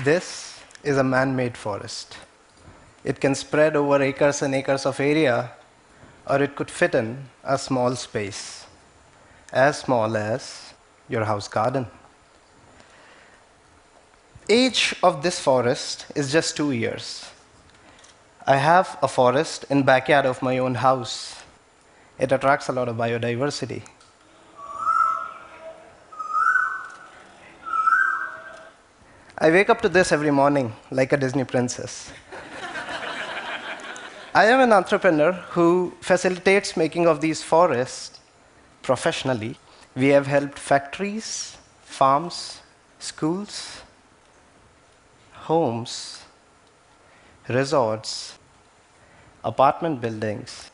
This is a man-made forest. It can spread over acres and acres of area, or it could fit in a small space, as small as your house garden. Age of this forest is just 2 years. I have a forest in backyard of my own house. It attracts a lot of biodiversity. I wake up to this every morning like a Disney princess. I am an entrepreneur who facilitates making of these forests professionally. We have helped factories, farms, schools, homes, resorts, apartment buildings,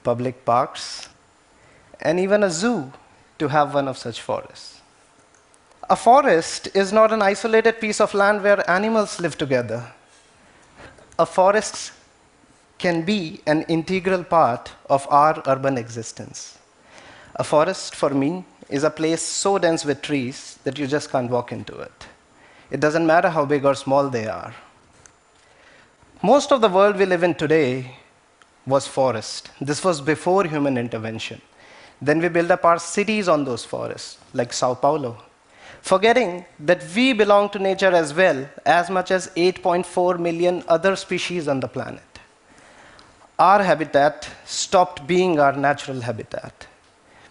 public parks, and even a zoo to have one of such forests. A forest is not an isolated piece of land where animals live together. A forest can be an integral part of our urban existence. A forest, for me, is a place so dense with trees that you just can't walk into it. It doesn't matter how big or small they are. Most of the world we live in today was forest. This was before human intervention. Then we built up our cities on those forests, like Sao Paulo, forgetting that we belong to nature as well, as much as 8.4 million other species on the planet. Our habitat stopped being our natural habitat,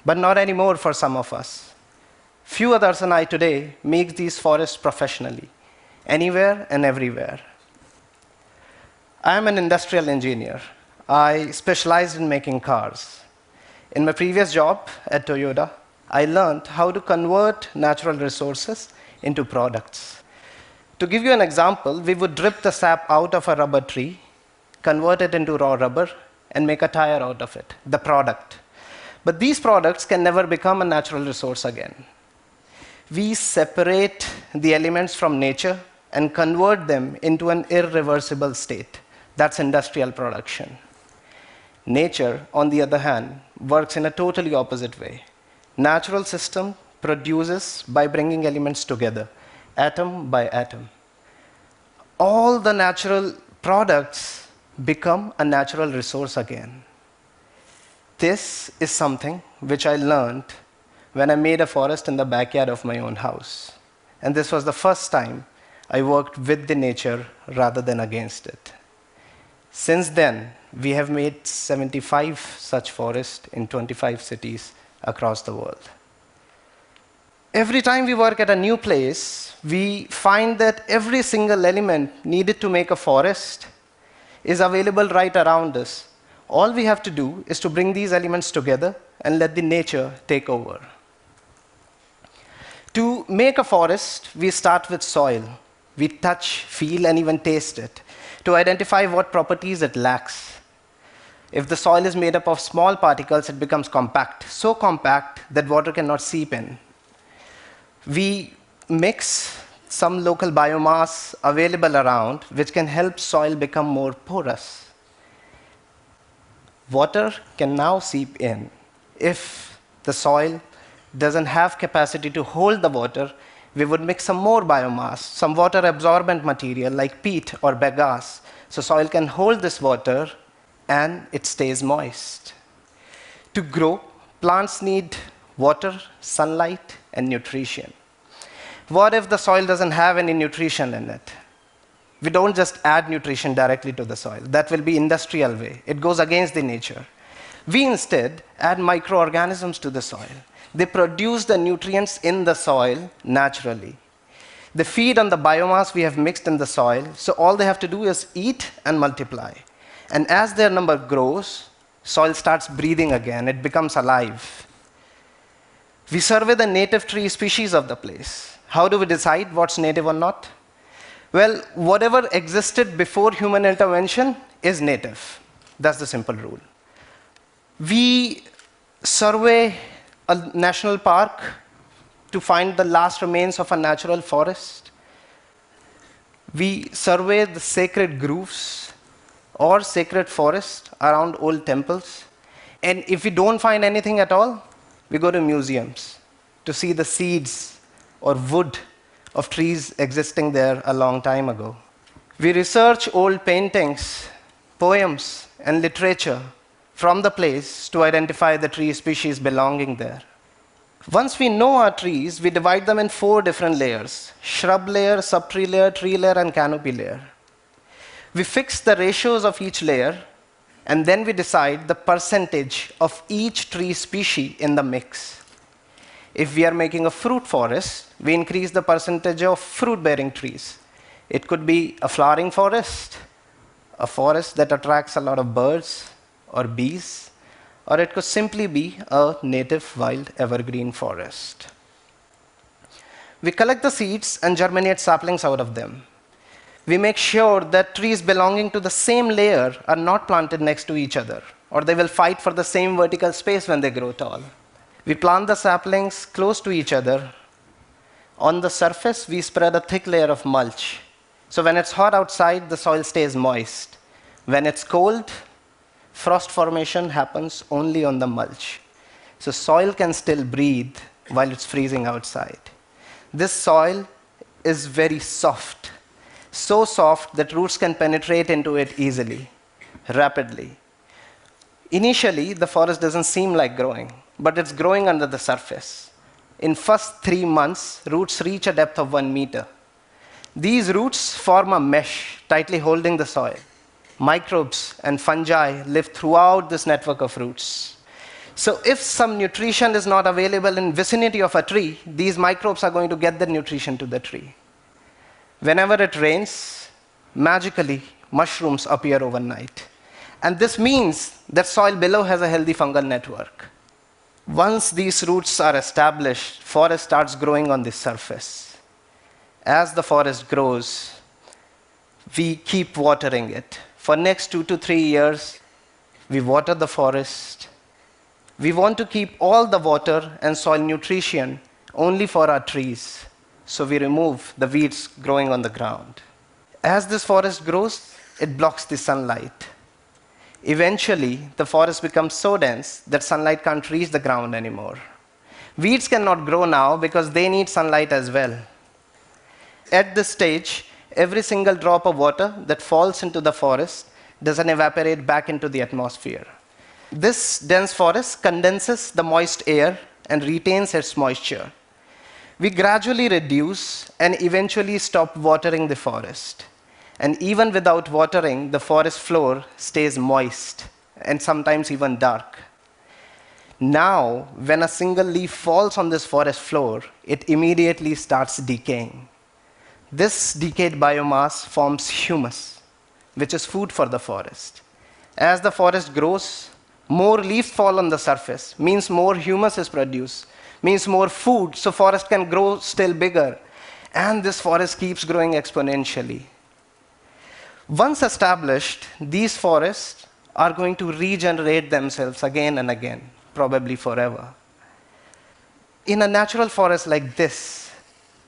but not anymore for some of us. Few others and I today make these forests professionally, anywhere and everywhere. I am an industrial engineer. I specialized in making cars. In my previous job at Toyota, I learned how to convert natural resources into products. To give you an example, we would drip the sap out of a rubber tree, convert it into raw rubber, and make a tire out of it, the product. But these products can never become a natural resource again. We separate the elements from nature and convert them into an irreversible state. That's industrial production. Nature, on the other hand, works in a totally opposite way. Natural system produces by bringing elements together, atom by atom. All the natural products become a natural resource again. This is something which I learned when I made a forest in the backyard of my own house. And this was the first time I worked with the nature rather than against it. Since then, we have made 75 such forests in 25 cities across the world. Every time we work at a new place, we find that every single element needed to make a forest is available right around us. All we have to do is to bring these elements together and let the nature take over. To make a forest, we start with soil. We touch, feel, and even taste it to identify what properties it lacks. If the soil is made up of small particles, it becomes compact, so compact that water cannot seep in. We mix some local biomass available around, which can help soil become more porous. Water can now seep in. If the soil doesn't have capacity to hold the water, we would mix some more biomass, some water absorbent material like peat or bagasse, so soil can hold this water and it stays moist. To grow, plants need water, sunlight, and nutrition. What if the soil doesn't have any nutrition in it? We don't just add nutrition directly to the soil. That will be industrial way. It goes against the nature. We instead add microorganisms to the soil. They produce the nutrients in the soil naturally. They feed on the biomass we have mixed in the soil, so all they have to do is eat and multiply. And as their number grows, soil starts breathing again. It becomes alive. We survey the native tree species of the place. How do we decide what's native or not? Well, whatever existed before human intervention is native. That's the simple rule. We survey a national park to find the last remains of a natural forest. We survey the sacred groves or sacred forest around old temples. And if we don't find anything at all, we go to museums to see the seeds or wood of trees existing there a long time ago. We research old paintings, poems, and literature from the place to identify the tree species belonging there. Once we know our trees, we divide them in 4 different layers: shrub layer, subtree layer, and canopy layer. We fix the ratios of each layer, and then we decide the percentage of each tree species in the mix. If we are making a fruit forest, we increase the percentage of fruit-bearing trees. It could be a flowering forest, a forest that attracts a lot of birds or bees, or it could simply be a native wild evergreen forest. We collect the seeds and germinate saplings out of them. We make sure that trees belonging to the same layer are not planted next to each other, or they will fight for the same vertical space when they grow tall. We plant the saplings close to each other. On the surface, we spread a thick layer of mulch. So when it's hot outside, the soil stays moist. When it's cold, frost formation happens only on the mulch. So soil can still breathe while it's freezing outside. This soil is very soft, so soft that roots can penetrate into it easily, rapidly. Initially, the forest doesn't seem like growing, but it's growing under the surface. In first 3 months, roots reach a depth of 1 meter. These roots form a mesh tightly holding the soil. Microbes and fungi live throughout this network of roots. So if some nutrition is not available in vicinity of a tree, these microbes are going to get the nutrition to the tree. Whenever it rains, magically, mushrooms appear overnight. And this means that soil below has a healthy fungal network. Once these roots are established, forest starts growing on the surface. As the forest grows, we keep watering it. For next 2 to 3 years, we water the forest. We want to keep all the water and soil nutrition only for our trees. So we remove the weeds growing on the ground. As this forest grows, it blocks the sunlight. Eventually, the forest becomes so dense that sunlight can't reach the ground anymore. Weeds cannot grow now because they need sunlight as well. At this stage, every single drop of water that falls into the forest doesn't evaporate back into the atmosphere. This dense forest condenses the moist air and retains its moisture. We gradually reduce and eventually stop watering the forest. And even without watering, the forest floor stays moist and sometimes even dark. Now, when a single leaf falls on this forest floor, it immediately starts decaying. This decayed biomass forms humus, which is food for the forest. As the forest grows, more leaves fall on the surface, means more humus is produced, means more food, so forest can grow still bigger. And this forest keeps growing exponentially. Once established, these forests are going to regenerate themselves again and again, probably forever. In a natural forest like this,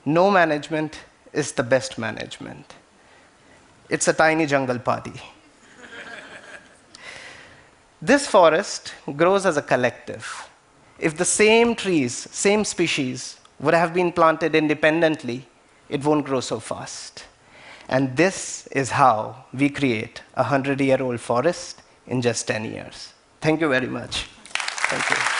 no management is the best management. It's a tiny jungle party. This forest grows as a collective. If the same trees, same species, would have been planted independently, it won't grow so fast. And this is how we create a 100-year-old forest in just 10 years. Thank you very much. Thank you.